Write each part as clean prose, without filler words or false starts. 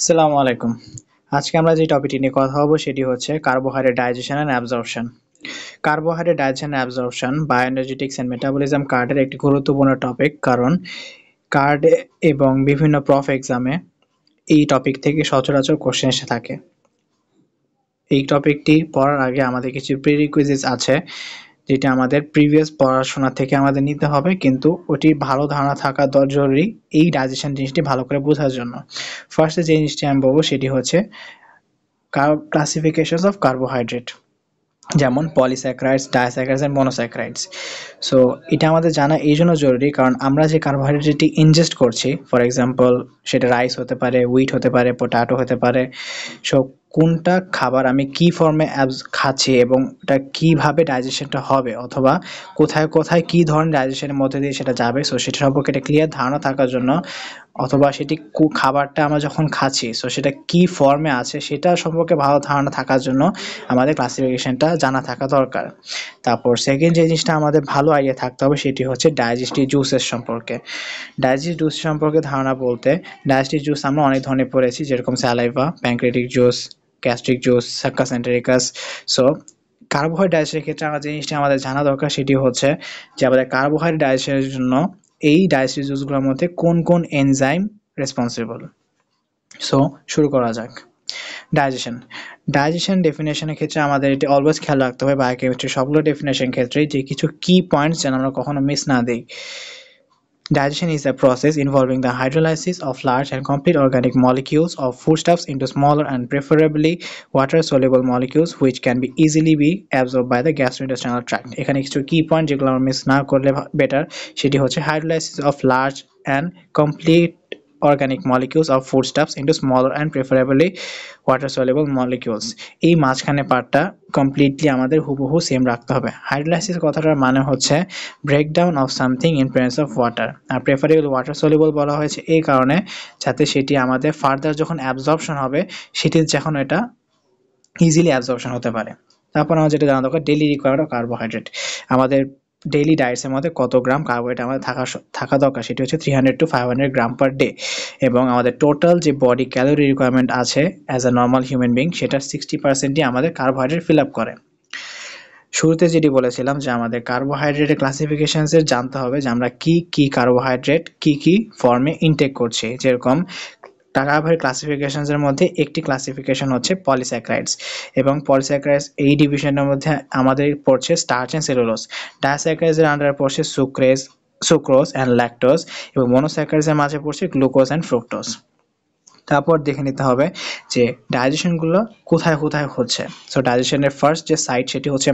আসসালামু আলাইকুম। আজকে আমরা যে টপিকটি নিয়ে কথা বলব সেটি হচ্ছে carbohydrate digestion and absorption. Carbohydrate digestion and absorption bioenergetics and metabolism কার্ডের একটি গুরুত্বপূর্ণ টপিক, কারণ কার্ড এবং বিভিন্ন প্রফ এক্সামে এই টপিক থেকে সচরাচর কোশ্চেন এসে থাকে। এই টপিকটি পড়ার আগে আমাদের কিছু প্রিরিকুইজিটস আছে, যেটা আমাদের প্রিভিয়াস পড়াশোনা থেকে আমাদের নিতে হবে, কিন্তু ওটির ভালো ধারণা থাকা জরুরি এই ডাইজেশন জিনিসটি ভালো করে বোঝার জন্য। ফার্স্টে যে জিনিসটি আমি বলবো সেটি হচ্ছে classifications of carbohydrate, যেমন পলিস্যাকারাইডস, ডায়াস্যাকারাইডস এন্ড মনোস্যাকারাইডস। সো এটা আমাদের জানা এই জন্য জরুরি, কারণ আমরা যে কার্বোহাইড্রেটটি ইনজেস্ট করছি, ফর এক্সাম্পল সেটা রাইস হতে পারে, হুইট হতে পারে, পটাটো হতে পারে। সো কোনটা খাবার আমি কি ফর্মে খাচ্ছি এবং এটা কিভাবে ডাইজেশনটা হবে, অথবা কোথায় কোথায় কি ধরনের ডাইজেশনের মধ্যে দিয়ে সেটা যাবে, সো সেটা সম্পর্কে একটা ক্লিয়ার ধারণা থাকার জন্য, অথবা সেটি খাবারটা আমরা যখন খাচ্ছি সো সেটা কি ফর্মে আছে সেটা সম্পর্কে ভালো ধারণা থাকার জন্য আমাদের ক্লাসিফিকেশনটা জানা থাকা দরকার। তারপর সেকেন্ড যে জিনিসটা আমাদের ভালো আইডিয়া থাকতে হবে সেটি হচ্ছে ডাইজেস্টিভ জুসেস সম্পর্কে। ডাইজেস্টিভ জুস সম্পর্কে ধারণা বলতে, ডাইজেস্টিভ জুস আমরা অনেক ধরনের পড়েছি, যেরকম saliva, pancreatic juice, gastric juice, succus entericus. So carbohydrate ডাইজেশনের ক্ষেত্রে আমরা যে জিনিসটা আমাদের জানা দরকার সেটি হচ্ছে যে আমাদের কার্বোহাইড্রেট ডাইজেশনের জন্য এই ডাইজেস্টিভ জুসগুলোর মধ্যে কোন কোন এনজাইম রেসপন্সিবল। সো শুরু করা যাক। ডাইজেশন ডাইজেশন ডেফিনেশনের ক্ষেত্রে আমাদের এটা অলওয়েজ খেয়াল রাখতে হবে বায়োকেমিস্ট্রি সবগুলো ডেফিনেশন ক্ষেত্রে যে কিছু কি পয়েন্টস যেন আমরা কখনো মিস না দিই। Digestion is a process involving the hydrolysis of large and complete organic molecules of foodstuffs into smaller and preferably water-soluble molecules which can be easily be absorbed by the gastrointestinal tract. এখানে কিছু কি point যেগুলো আমরা miss না করলে better, সেটি হচ্ছে hydrolysis of large and complete organic molecules of foodstuffs into smaller and preferably water soluble molecules। এই মাঝখানে পার্টটা কমপ্লিটলি আমাদের হুবহু সেম রাখতে হবে। হাইড্রোলাইসিস কথাটার মানে হচ্ছে breakdown of something in presence of water, আর প্রেফারেবল ওয়াটার সলিউবল বলা হয়েছে এই কারণে যাতে সেটি আমাদের ফার্দার যখন অ্যাবজর্পশন হবে সেটি যখন এটা ইজিলি অ্যাবজর্পশন হতে পারে। তারপর আমার যেটা জানা দরকার ডেইলি রিকোয়ারমেন্ট অফ কার্বোহাইড্রেট। আমাদের ডেইলি ডায়েটসের মধ্যে কত গ্রাম কার্বোহাইড্রেট আমাদের থাকা দরকার সেটি হচ্ছে 300 to 500 গ্রাম পার ডে, এবং আমাদের টোটাল যে বডি ক্যালোরি রিকোয়ারমেন্ট আছে as a normal human being সেটার 60%ই আমাদের কার্বোহাইড্রেট ফিল আপ করে। শুরুতে যেটি বলেছিলাম যে আমাদের কার্বোহাইড্রেটের ক্লাসিফিকেশনসের জানতে হবে যে আমরা কি কি কার্বোহাইড্রেট কি কি ফর্মে ইনটেক করছি। যেরকম কার্বোহাইড্রেট ক্লাসিফিকেশনসের মধ্যে একটি ক্লাসিফিকেশন হচ্ছে পলিস্যাকারাইডস, এবং পলিস্যাকারাইডস এই ডিভিশনের মধ্যে আমাদের পড়ছে স্টার্চ অ্যান্ড সেলুলোজ। ডায়াস্যাকারাইডসের আন্ডারে পড়ছে সুক্রোজ অ্যান্ড ল্যাকটোজ, এবং মনোস্যাকারাইডসের মাঝে পড়ছে গ্লুকোজ অ্যান্ড ফ্রুক্টোজ। তারপর দেখে নিতে হবে যে ডাইজেশনগুলো কোথায় কোথায় হচ্ছে। সো ডাইজেশনের ফার্স্ট যে সাইট সেটি হচ্ছে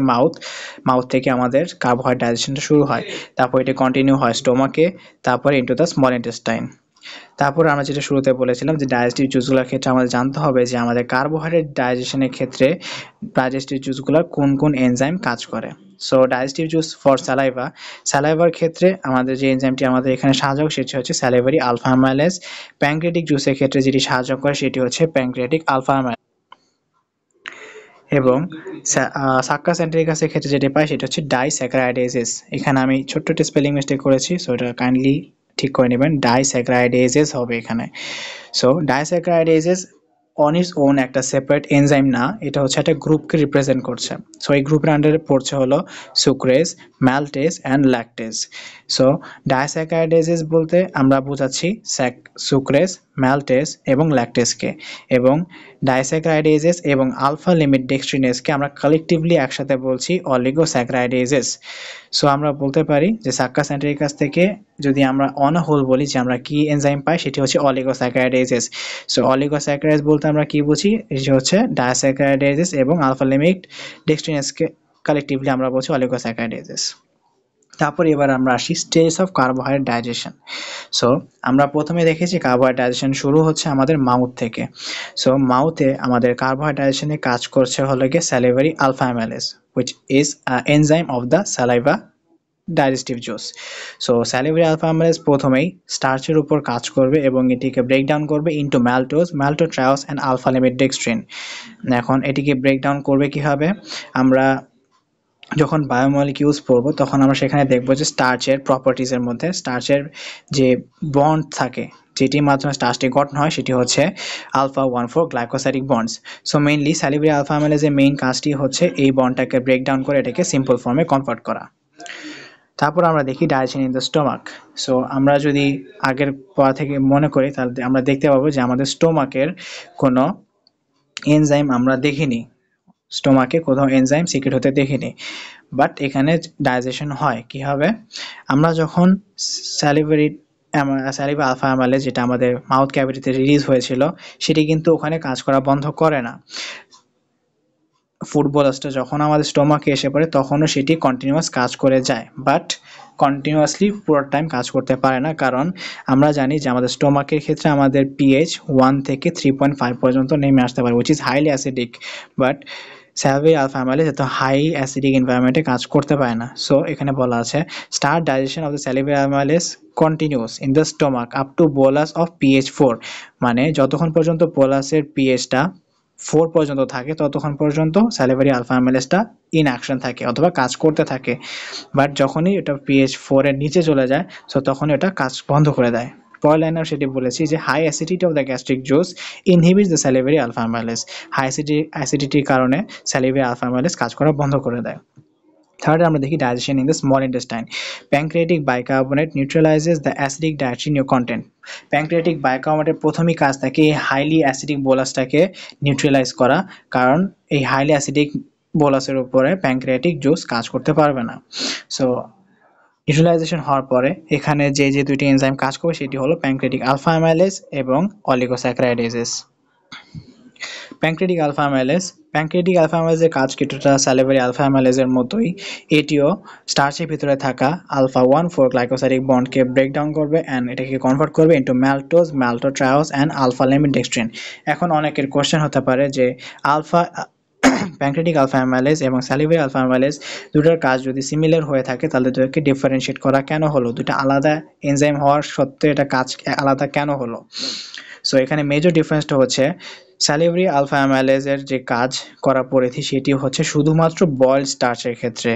মাউথ থেকে আমাদের কার্বোহাইড্রেট ডাইজেশনটা শুরু হয়, তারপর এটা কন্টিনিউ হয় স্টোমাকে, তারপর ইনটু দ্য স্মল ইন্টেস্টাইন। তারপর আমরা যেটা শুরুতে বলেছিলাম যে ডাইজেস্টিভ জুসগুলোর ক্ষেত্রে আমাদের জানতে হবে যে আমাদের কার্বোহাইড্রেট ডাইজেশনের ক্ষেত্রে ডাইজেস্টিভ জুসগুলোর কোন কোন এনজাইম কাজ করে। So digestive juice for salivary ক্ষেত্রে আমাদের যে এনজাইমটি আমাদের এখানে সাহায্য সেটি হচ্ছে স্যালাইভারি আলফা অ্যামাইলেজ। প্যানক্রিয়াটিক জুসের ক্ষেত্রে যেটি সাহায্য করে সেটি হচ্ছে প্যানক্রিয়াটিক আলফা অ্যামাইলেজ, এবং সাক্কাস এন্টেরিকাসের ক্ষেত্রে যেটি পাই সেটা হচ্ছে ডাইস্যাকারাইডেজেস। এখানে আমি ছোট্ট একটা স্পেলিং মিস্টেক করেছি, সো এটা কাইন্ডলি ঠিক করে নেবেন, ডাইস্যাকারাইডেজেস হবে এখানে। সো ডাইস্যাকারাইডেজেস অন ইটস ওন একটা সেপারেট এনজাইম না, এটা হচ্ছে একটা গ্রুপকে রিপ্রেজেন্ট করছে। সো এই গ্রুপের আন্ডারে পড়ছে হলো সুক্রেজ, ম্যালটেজ অ্যান্ড ল্যাকটেজ। সো ডাইস্যাকারাইডেজেস বলতে আমরা বোঝাচ্ছি সুক্রেজ, ম্যালটেজ এবং ল্যাকটেজকে, এবং ডাইস্যাকারাইডেজেস এবং আলফা লিমিট ডেক্সট্রিনেজকে আমরা কালেকটিভলি একসাথে বলছি অলিগোস্যাকারাইডেজেস। সো আমরা বলতে পারি যে সাক্কাস এন্টেরিকাস থেকে যদি আমরা অন হোল বলি যে আমরা কি এনজাইম পাই সেটি হচ্ছে অলিগোস্যাকারাইডেজেস। সো অলিগোস্যাকারাইডেজ বলতে আমরা কি বুঝি, এটি হচ্ছে ডাইস্যাকারাইডেজেস এবং আলফা লিমিট ডেক্সট্রিনেজকে কালেকটিভলি আমরা বলছি অলিগোস্যাকারাইডেজেস। তারপর এবার আমরা আসি stage of carbohydrate digestion. So আমরা প্রথমে দেখেছি কার্বোহাইড্রেট ডাইজেশন শুরু হচ্ছে আমাদের মাউথ থেকে। সো মাউথে আমাদের কার্বোহাইড্রেট ডাইজেশনে কাজ করছে হলো গিয়ে salivary alpha amylase, which is an enzyme of the saliva digestive juice. So salivary alpha amylase প্রথমেই স্টার্চের উপর কাজ করবে এবং এটিকে ব্রেকডাউন করবে into maltotriose and alpha limit dextrin. এখন এটিকে ব্রেকডাউন করবে কিভাবে, আমরা যখন বায়োমলিকিউলস পড়বো তখন আমরা সেখানে দেখবো যে স্টার্চের প্রপার্টিজের মধ্যে স্টার্চের যে বন্ড থাকে, যেটির মাধ্যমে স্টার্চটি গঠন হয়, সেটি হচ্ছে alpha 1,4 glycosidic bonds. So mainly salivary alpha অ্যামাইলেজের মেইন কাজটি হচ্ছে এই বন্ডটাকে ব্রেকডাউন করে এটাকে সিম্পল ফর্মে কনভার্ট করা। তারপর আমরা দেখি digestion in the stomach. So আমরা যদি আগের পড়া থেকে মনে করি তাহলে আমরা দেখতে পাবো যে আমাদের স্টোমাকের কোনো এনজাইম আমরা দেখিনি, স্টোমাকে কোথাও এনজাইম সিক্রেট হতে দেখিনি, বাট এখানে ডাইজেশন হয় কিভাবে? আমরা যখন স্যালিভারি স্যালিভা আলফা অ্যামাইলেজ যেটা আমাদের মাউথ ক্যাভিটিতে রিলিজ হয়েছিল সেটি কিন্তু ওখানে কাজ করা বন্ধ করে না। ফুড বলাসটা যখন আমাদের স্টোমাকে এসে পড়ে তখনও সেটি কন্টিনিউয়াস কাজ করে যায়, বাট কন্টিনিউয়াসলি পুরো টাইম কাজ করতে পারে না, কারণ আমরা জানি যে আমাদের স্টোমাকের ক্ষেত্রে আমাদের পিএইচ 1 থেকে 3.5 পর্যন্ত নেমে আসতে পারে, which is highly acidic. But salivary alpha amylase এত হাই অ্যাসিডিক এনভায়রনমেন্টে কাজ করতে পারে না। সো এখানে বলা আছে start digestion of the salivary amylase continues in the stomach up to bolus of pH 4, মানে যতক্ষণ পর্যন্ত বোলাসের পিএইচটা 4 পর্যন্ত থাকে ততক্ষণ পর্যন্ত স্যালিভারি আলফা অ্যামাইলেজটা ইন অ্যাকশন থাকে অথবা কাজ করতে থাকে, বাট যখনই এটা পিএইচ 4 এর নিচে চলে যায় সো তখনই এটা কাজ বন্ধ করে দেয়। পরের লাইনে সেটি বলেছি যে high acidity of the gastric juice inhibits the salivary alpha amylase. High অ্যাসিডিটির কারণে স্যালিভারি আলফা অ্যামাইলেজ কাজ করা বন্ধ করে দেয়। থার্ড আমরা দেখি digestion in the small intestine. Pancreatic bicarbonate neutralizes the acidic dietary content. Pancreatic বাইকার্বনেটের প্রথমই কাজ থাকে এই হাইলি অ্যাসিডিক বোলাসটাকে নিউট্রালাইজ করা, কারণ এই হাইলি অ্যাসিডিক বোলাসের উপরে প্যানক্রিয়াটিক জুস কাজ করতে পারবে না। সো নিউট্রালাইজেশন হওয়ার পরে এখানে যে দুইটি এনজাইম কাজ করবে সেটি হলো প্যানক্রিয়াটিক আলফা অ্যামাইলেজ এবং অলিগোস্যাকারাইডেজেস। প্যানক্রিয়াটিক আলফা অ্যামাইলেজের কাজ কিছুটা স্যালিভারি আলফা অ্যামাইলেজের মতোই, এটিও স্টার্চের ভিতরে থাকা আলফা 1,4 গ্লাইকোসাইডিক বন্ডকে ব্রেকডাউন করবে অ্যান্ড এটাকে কনভার্ট করবে into maltose, maltotriose and alpha limit dextrin. এখন অনেকের কোশ্চেন হতে পারে যে আলফা প্যানক্রিয়াটিক আলফা অ্যামাইলেজ এবং স্যালিভারি আলফা অ্যামাইলেজ দুটোর কাজ যদি সিমিলার হয়ে থাকে তাহলে দুটোকে ডিফারেন্সিয়েট করা কেন হলো? দুটো আলাদা এনজাইম হওয়ার সত্ত্বেও এটা কাজ আলাদা কেন হলো? সো এখানে মেজর ডিফারেন্সটা হচ্ছে স্যালিভারি আলফা অ্যামাইলেজের যে কাজ করা পরিধি সেটি হচ্ছে শুধুমাত্র বয়েলড স্টার্চের ক্ষেত্রে,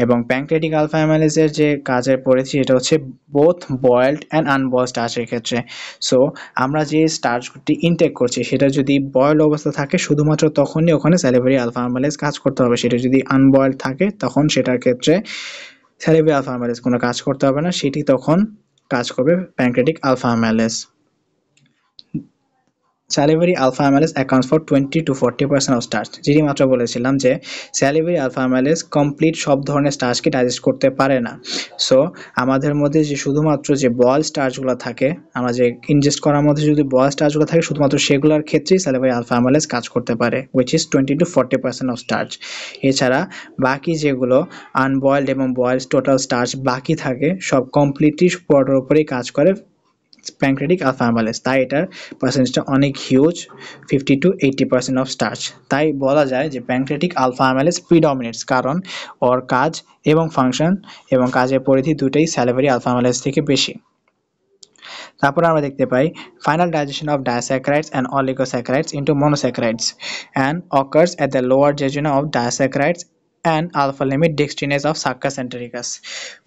এবং প্যানক্রিয়াটিক আলফা অ্যামাইলেজের যে কাজের পরিধি এটা হচ্ছে বোথ বয়েলড অ্যান্ড আনবয়েলড স্টার্চের ক্ষেত্রে। সো আমরা যে স্টার্চটি ইনটেক করছি সেটা যদি বয়েলড অবস্থা থাকে শুধুমাত্র তখনই ওখানে স্যালিভারি আলফা অ্যামাইলেজ কাজ করতে হবে, সেটা যদি আনবয়েলড থাকে তখন সেটার ক্ষেত্রে স্যালিভারি আলফা অ্যামাইলেজ কোনো কাজ করতে হবে না, সেটি তখন কাজ করবে pancreatic alpha amylase. Salivary alpha amylase accounts for 20 to 40% of starch. যেটি মাত্র বলেছিলাম যে স্যালিভারি আলফা অ্যামাইলেজ কমপ্লিট সব ধরনের স্টার্চকে ডাইজেস্ট করতে পারে না। সো আমাদের মধ্যে যে শুধুমাত্র যে বয়েল স্টার্চগুলো থাকে, আমরা যে ইনজেস্ট করার মধ্যে যদি বয়েল স্টার্চগুলো থাকে শুধুমাত্র সেগুলোর ক্ষেত্রেই স্যালিভারি আলফা অ্যামাইলেজ কাজ করতে পারে, which is 20 to 40% of starch. এছাড়া বাকি যেগুলো আনবয়েলড এবং বয়েলড টোটাল স্টার্চ বাকি থাকে সব কমপ্লিটলি পটের উপরেই কাজ করে প্যানক্রিয়াটিক আলফা অ্যামাইলেজ, তাই এটার পার্সেন্টেজটা অনেক হিউজ, 50 to 80% অফ স্টার্চ। তাই বলা যায় যে প্যানক্রিয়াটিক আলফা অ্যামাইলেজ প্রিডমিনেটস, কারণ ওর কাজ এবং ফাংশন এবং কাজের পরিধি দুটোই স্যালিভারি আলফা অ্যামাইলেজ থেকে বেশি। তারপর আমরা দেখতে পাই final digestion of disaccharides and oligosaccharides into monosaccharides and occurs at the lower jejuna of disaccharides and alpha limit dextrinase of succus entericus.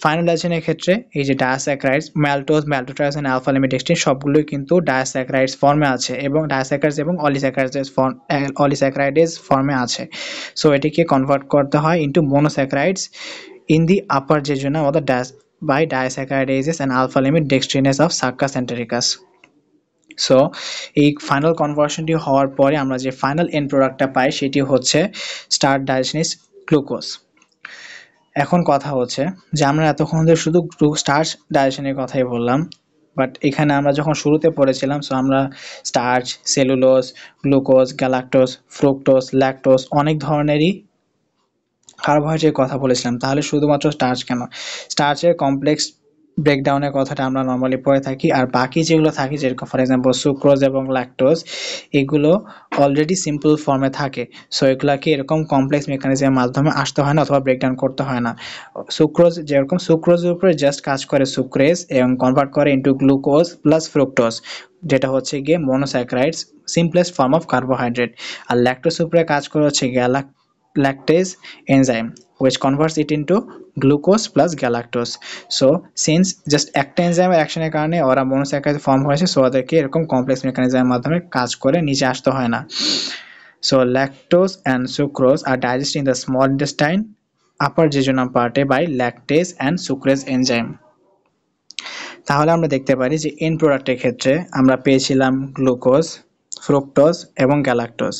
Final ডাইজেশনের ক্ষেত্রে এই যে disaccharides maltose, maltotriose and alpha limit dextrin সবগুলোই কিন্তু ডায়াস্যাকারাইডস ফর্মে আছে এবং ডায়াস্যাকারাইডস এবং অলিস্যাকারাইডেজ ফর্মে আছে। সো এটিকে কনভার্ট করতে হয় into মনোস্যাকারাইডস in the upper jejunum of the by disaccharidases and alpha limit dextrinase of Saccas entericus. So এই ফাইনাল কনভার্সনটি হওয়ার পরে আমরা যে ফাইনাল এন্ড প্রোডাক্টটা পাই সেটি হচ্ছে স্টার্ট ডাইজেশনিস গ্লুকোজ। এখন কথা হচ্ছে যে আমরা এতক্ষণ ধরে শুধু স্টার্চ ডাইজেশনের কথাই বললাম, বাট এখানে আমরা যখন শুরুতে পড়েছিলাম সো আমরা starch, cellulose, glucose, galactose, fructose, lactose অনেক ধরনেরই কার্বোহাইড্রেটের কথা বলেছিলাম, তাহলে শুধুমাত্র স্টার্চ কেন? স্টার্চের কমপ্লেক্স ব্রেকডাউনের কথাটা আমরা নর্মালি পড়ে থাকি, আর বাকি যেগুলো থাকে যেরকম ফর এক্সাম্পল সুক্রোজ এবং ল্যাকটোজ এগুলো অলরেডি সিম্পল ফর্মে থাকে। সো এগুলাকে এরকম কমপ্লেক্স মেকানিজমের মাধ্যমে আসতে হয় না অথবা ব্রেকডাউন করতে হয় না। সুক্রোজ যেরকম সুক্রোজের উপরে জাস্ট কাজ করে সুক্রেজ এবং কনভার্ট করে ইন্টু গ্লুকোজ প্লাস ফ্রুক্টোজ, যেটা হচ্ছে গিয়ে monosaccharides simplest form of carbohydrate. আর ল্যাকটোজ উপরে কাজ করে হচ্ছে lactase enzyme which converts it into glucose plus galactose. So since just একটা এনজাইমের অ্যাকশনের কারণে ওরা মনোস্যাকারাইড ফর্ম হয়েছে, সো ওদেরকে এরকম কমপ্লেক্স মেকানিজমের মাধ্যমে কাজ করে নিচে আসতে হয় না। So lactose and sucrose are digested in the small intestine upper jejunum parte by lactase and sucrase enzyme. তাহলে আমরা দেখতে পারি যে এন্ড প্রোডাক্টের ক্ষেত্রে আমরা পেয়েছিলাম গ্লুকোজ, ফ্রুক্টোজ এবং গ্যালাক্টোজ।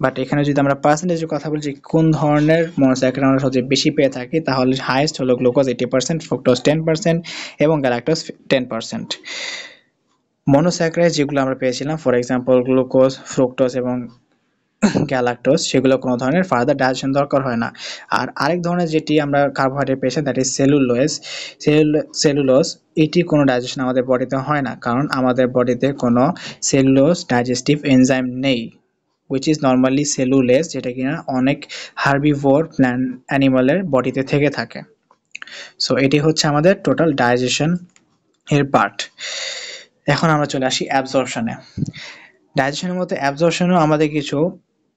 বাট এখানে যদি আমরা পার্সেন্টেজের কথা বলি যে কোন ধরনের মনোস্যাকারাইড আমরা সবচেয়ে বেশি পেয়ে থাকি, তাহলে হাইয়েস্ট হলো গ্লুকোজ 80%, ফ্রুক্টোজ 10% এবং গ্যালাক্টোজ 10%। মনোস্যাকারাইড যেগুলো আমরা পেয়েছিলাম ফর এক্সাম্পল গ্লুকোজ, ফ্রুক্টোজ এবং গ্যালাক্টোজ, সেগুলো কোনো ধরনের ফার্দার ডাইজেশন দরকার হয় না। আর আরেক ধরনের যেটি আমরা কার্বোহাইড্রেট পেয়েছি দ্যাট ইজ সেলুলোজ, এটি কোনো ডাইজেশন আমাদের বডিতে হয় না, কারণ আমাদের বডিতে কোনো সেলুলোজ ডাইজেস্টিভ এনজাইম নেই, which is normally cellulase, যেটা কিনা অনেক হার্বিভোর প্ল্যান্ট অ্যানিমালের বডিতে থেকে থাকে। সো এটি হচ্ছে আমাদের টোটাল ডাইজেশন এর পার্ট। এখন আমরা চলে আসি অ্যাবজর্পশনে। ডাইজেশনের মধ্যে অ্যাবজর্পশনও আমাদের কিছু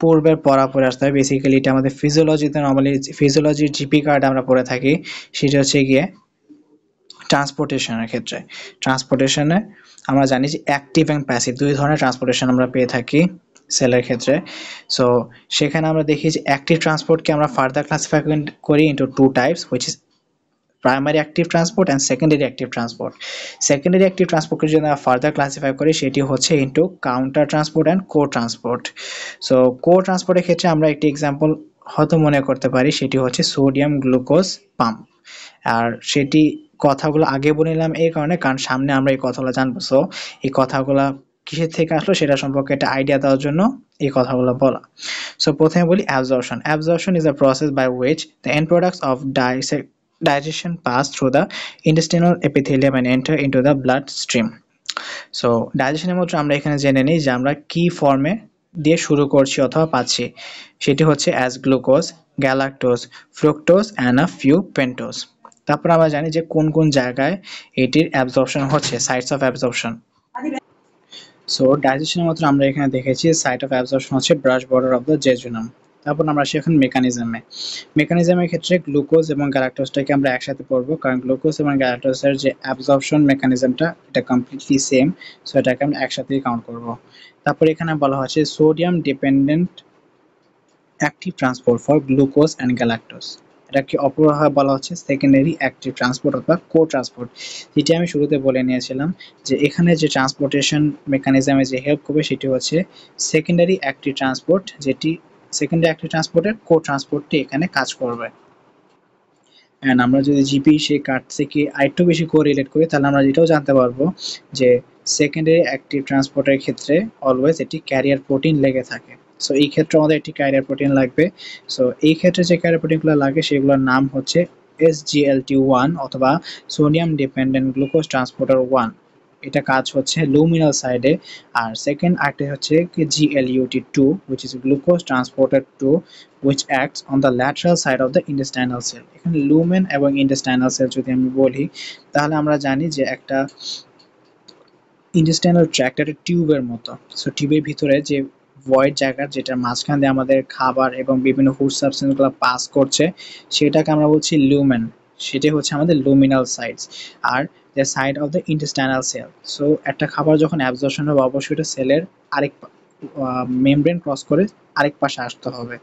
পূর্বের পড়া পড়ে আসতে হয়। বেসিক্যালি এটা আমাদের ফিজিওলজিতে নর্মালি ফিজিওলজির জিপি কার্ড আমরা পড়ে থাকি, সেটা হচ্ছে গিয়ে ট্রান্সপোর্টেশনের ক্ষেত্রে। ট্রান্সপোর্টেশনে আমরা জানি যে অ্যাক্টিভ অ্যান্ড প্যাসিভ দুই ধরনের ট্রান্সপোর্টেশন আমরা পেয়ে থাকি সেলের ক্ষেত্রে। সো সেখানে আমরা দেখি যে অ্যাক্টিভ ট্রান্সপোর্টকে আমরা ফার্দার ক্লাসিফাই করি into two types, which is primary active transport and secondary active transport. Secondary active ট্রান্সপোর্টকে যদি আমরা ফার্দার ক্লাসিফাই করি, সেটি হচ্ছে into counter transport and co transport. So co ট্রান্সপোর্টের ক্ষেত্রে আমরা একটি এক্সাম্পল হয়তো মনে করতে পারি, সেটি হচ্ছে সোডিয়াম গ্লুকোজ পাম্প। আর সেটি কথাগুলো আগে বলে নিলাম এই কারণে, কারণ সামনে আমরা এই কথাগুলো জানবো। সো এই কথাগুলো কিসের থেকে আসলো সেটা সম্পর্কে একটা আইডিয়া দেওয়ার জন্য এই কথাগুলো বলা। সো প্রথমে বলি absorption. Absorption is a process by which the end products of digestion pass through the intestinal epithelium and enter into the blood stream. So ডাইজেশনের মধ্যে আমরা এখানে জেনে নিই যে আমরা কি ফর্মে দিয়ে শুরু করছি অথবা পাচ্ছি। সেটি হচ্ছে as glucose, galactose, fructose and a few pentose. তারপর আমরা জানি যে কোন কোন জায়গায় এটির অ্যাবজর্পশন হচ্ছে, সাইটস অফ অ্যাবজর্পশন। সো ডাইজেশনের মধ্যে আমরা এখানে দেখেছি সাইট অফ অ্যাবজর্পশন হচ্ছে brush border of the jejunum. তারপর আমরা আসি এখন মেকানিজমের ক্ষেত্রে গ্লুকোজ এবং গ্যালাক্টোজটাকে আমরা একসাথে পড়বো, কারণ গ্লুকোজ এবং গ্যালাক্টোজের যে অ্যাবজর্পশন মেকানিজমটা এটা কমপ্লিটলি সেম, সো এটাকে আমরা একসাথেই কাউন্ট করব। তারপর এখানে বলা হচ্ছে sodium dependent active transport for glucose and galactose, এটাকে অপরভাবে বলা হচ্ছে সেকেন্ডারি অ্যাক্টিভ ট্রান্সপোর্ট অথবা কো ট্রান্সপোর্ট। যেটি আমি শুরুতে বলে নিয়েছিলাম যে এখানে যে ট্রান্সপোর্টেশন মেকানিজমে যে হেল্প করবে সেটি হচ্ছে সেকেন্ডারি অ্যাক্টিভ ট্রান্সপোর্ট, যেটি সেকেন্ডারি অ্যাক্টিভ ট্রান্সপোর্টের কো ট্রান্সপোর্টটি এখানে কাজ করবে। অ্যান্ড আমরা যদি জিপি সেই কার্ড থেকে আরেকটু বেশি কোরিলেট করি, তাহলে আমরা এটাও জানতে পারবো যে সেকেন্ডারি অ্যাক্টিভ ট্রান্সপোর্টের ক্ষেত্রে অলওয়েজ এটি ক্যারিয়ার প্রোটিন লেগে থাকে। সো এই ক্ষেত্রে আমাদের একটি ক্যারিয়ার প্রোটিন লাগবে। সো এই ক্ষেত্রে যে ক্যারিয়ার প্রোটিনগুলো লাগে সেগুলোর নাম হচ্ছে SGLT1 অথবা সোডিয়াম ডিপেন্ডেন্ট গ্লুকোজ ট্রান্সপোর্টার 1। এটা কাজ হচ্ছে লুমিনাল সাইডে। আর সেকেন্ড আরেকটা হচ্ছে GLUT2 which is glucose transporter 2 which acts on the lateral side of the intestinal cell। এখানে লুমেন এবং ইন্টেস্টাইনাল সেল যদি আমি বলি, তাহলে আমরা জানি যে একটা ইন্টেস্টাইনাল ট্র্যাক্ট একটা টিউবের মতো। সো টিউবের ভিতরে যে ভয়েড জায়গা, যেটার মাঝখান দিয়ে আমাদের খাবার এবং বিভিন্ন ফুড সাবস্টেন্সগুলো পাস করছে, সেটাকে আমরা বলছি লুমেন। সেটাই হচ্ছে আমাদের লুমিনাল সাইডস। আর the side of the intestinal cell, so একটা খাবার যখন অ্যাবজর্পশন হবে অবশ্যই এটা সেলের আরেক মেমব্রেন ক্রস করে আরেক পাশে আসতে হবে।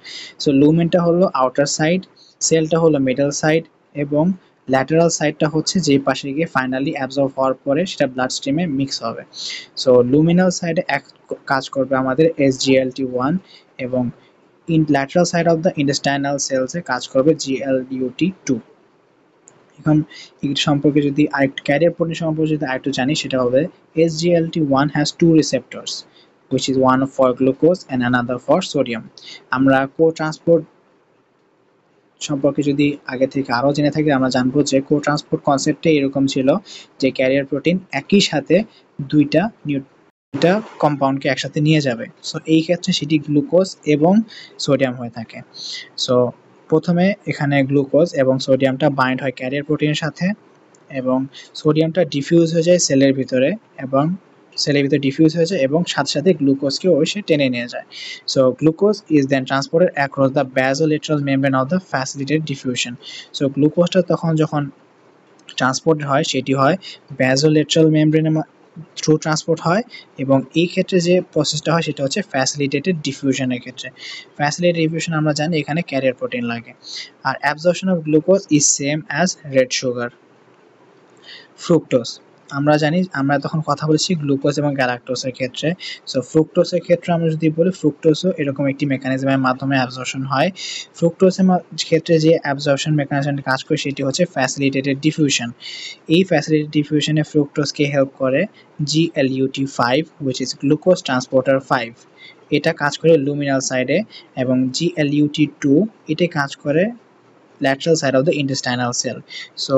সো লুমেনটা হলো আউটার সাইড, সেলটা হলো মিডল সাইড এবং ল্যাটারাল সাইডটা হচ্ছে যে পাশে গিয়ে ফাইনালি অ্যাবজর্ব হওয়ার পরে সেটা ব্লাড স্ট্রিমে মিক্স হবে। সো লুমিনাল সাইডে কাজ করবে আমাদের SGLT1 এবং lateral side of the intestinal সেলসে কাজ করবে GLUT2। এখন এই সম্পর্কে যদি আরেকটু ক্যারিয়ার প্রোটিন সম্পর্কে যদি আরেকটু জানি, সেটা হবে SGLT1 has two receptors which is one for glucose and another for sodium। আমরা কো ট্রান্সপোর্ট সম্পর্কে যদি আগে থেকে আরও জেনে থাকি, আমরা জানবো যে কো ট্রান্সপোর্ট কনসেপ্টে এরকম ছিল যে ক্যারিয়ার প্রোটিন একই সাথে দুইটা কম্পাউন্ডকে একসাথে নিয়ে যাবে। সো এই ক্ষেত্রে সেটি গ্লুকোজ এবং সোডিয়াম হয়ে থাকে। সো প্রথমে এখানে গ্লুকোজ এবং সোডিয়ামটা বাইন্ড হয় ক্যারিয়ার প্রোটিনের সাথে এবং সোডিয়ামটা ডিফিউজ হয়ে যায় সেলের ভিতরে এবং সেলের ভিতরে ডিফিউজ হয়ে যায় এবং সাথে সাথে গ্লুকোজকেও সে টেনে নিয়ে যায়। So glucose is then transported across the basolateral membrane of the facilitated diffusion. So গ্লুকোজটা যখন ট্রান্সপোর্ট হয় সেটি হয় ব্যাজোলেটারাল মেমব্রেনের থ্রু ট্রান্সপোর্ট হয়, এবং এই ক্ষেত্রে যে প্রসেসটা হয় সেটা হচ্ছে ফ্যাসিলিটেটেড ডিফিউশনের ক্ষেত্রে। ফ্যাসিলিটেটেড ডিফিউশন আমরা জানি এখানে ক্যারিয়ার প্রোটিন লাগে। আর absorption of glucose is same as red sugar. Fructose আমরা জানি, আমরা তখন কথা বলেছি গ্লুকোজ এবং গ্যালাক্টোজের ক্ষেত্রে। সো ফ্রুক্টোজের ক্ষেত্রে আমরা যদি বলি, ফ্রুক্টোজও এরকম একটি মেকানিজমের মাধ্যমে অ্যাবজর্পশন হয়। ফ্রুক্টোজের ক্ষেত্রে যে অ্যাবজর্পশন মেকানিজমটি কাজ করে সেটি হচ্ছে ফ্যাসিলিটেটেড ডিফিউশন। এই ফ্যাসিলিটেটেড ডিফিউশনে ফ্রুক্টোজকে হেল্প করে GLUT5 which is glucose transporter 5, এটা কাজ করে লুমিনাল সাইডে, এবং GLUT2 এটা কাজ করে lateral side of the intestinal cell. So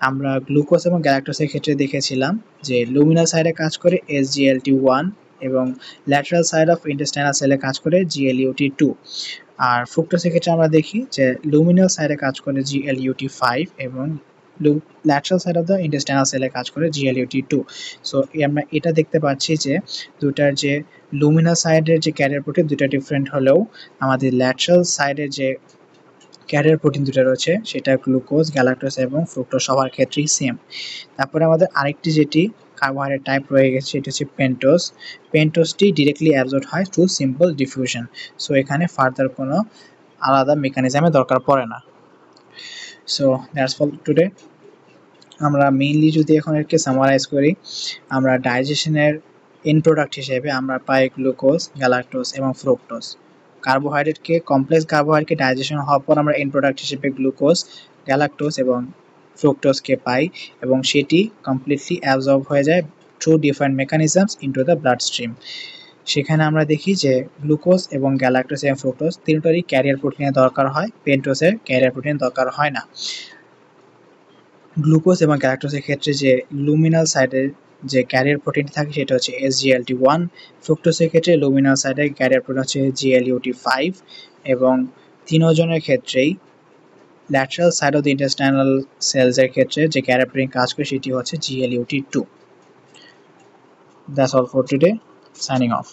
আমরা গ্লুকোজ এবং গ্যালাক্টোজের ক্ষেত্রে দেখেছিলাম যে লুমিনাল সাইডে কাজ করে SGLT1 এবং ল্যাটারাল সাইড অফ ইন্টেস্টাইনাল সেলে কাজ করে GLUT2। আর ফ্রুক্টোজের ক্ষেত্রে আমরা দেখি যে লুমিনাল সাইডে কাজ করে GLUT5 এবং lateral side of the intestinal সেলে কাজ করে GLUT2। সো আমরা এটা দেখতে পাচ্ছি যে দুটার যে লুমিনাল সাইডের যে ক্যারিয়ার প্রোটিন দুটা ডিফারেন্ট হলেও আমাদের ল্যাটারাল সাইডের যে ক্যারিয়ার প্রোটিন দুটো রয়েছে সেটা গ্লুকোজ, গ্যালাক্টোজ এবং ফ্রুক্টোজ সবার ক্ষেত্রেই সেম। তারপরে আমাদের আরেকটি যেটি কার্বোহাইড্রেট টাইপ রয়ে গেছে সেটা হচ্ছে পেন্টোজ। পেন্টোজটি ডিরেক্টলি অ্যাবজর্ব হয় থ্রু সিম্পল ডিফিউশন। সো এখানে ফার্দার কোনো আলাদা মেকানিজমের দরকার পড়ে না। So that's all today. আমরা মেইনলি যদি এখন একে সামারাইজ করি, আমরা ডাইজেশনের এন্ড প্রোডাক্ট হিসেবে আমরা পাই গ্লুকোজ, গ্যালাক্টোজ এবং ফ্রুক্টোজ। কার্বোহাইড্রেটকে, কমপ্লেক্স কার্বোহাইড্রেটকে ডাইজেশন হওয়ার পর আমরা এন্ড প্রোডাক্ট হিসেবে গ্লুকোজ, গ্যালাক্টোজ এবং ফ্রুক্টোজকে পাই, এবং সেটি কমপ্লিটলি অ্যাবজর্ব হয়ে যায় through different mechanisms into the blood stream. সেখানে আমরা দেখি যে গ্লুকোজ এবং গ্যালাক্টোজ এবং ফ্রুক্টোজ তিনটারই ক্যারিয়ার প্রোটিনের দরকার হয়, পেন্টোজের ক্যারিয়ার প্রোটিন দরকার হয় না। গ্লুকোজ এবং গ্যালাক্টোজের ক্ষেত্রে যে লুমিনাল সাইডের যে ক্যারিয়ার প্রোটিন থাকে সেটা হচ্ছে SGLT1। ফ্রুক্টোজের ক্ষেত্রে লুমিনাল সাইডের ক্যারিয়ার প্রোটিন হচ্ছে GLUT5, এবং তিনজনের ক্ষেত্রেই lateral side of the intestinal সেলসের ক্ষেত্রে যে ক্যারিয়ার প্রোটিন কাজ করে সেটি হচ্ছে GLUT2। That's all for today. Signing off.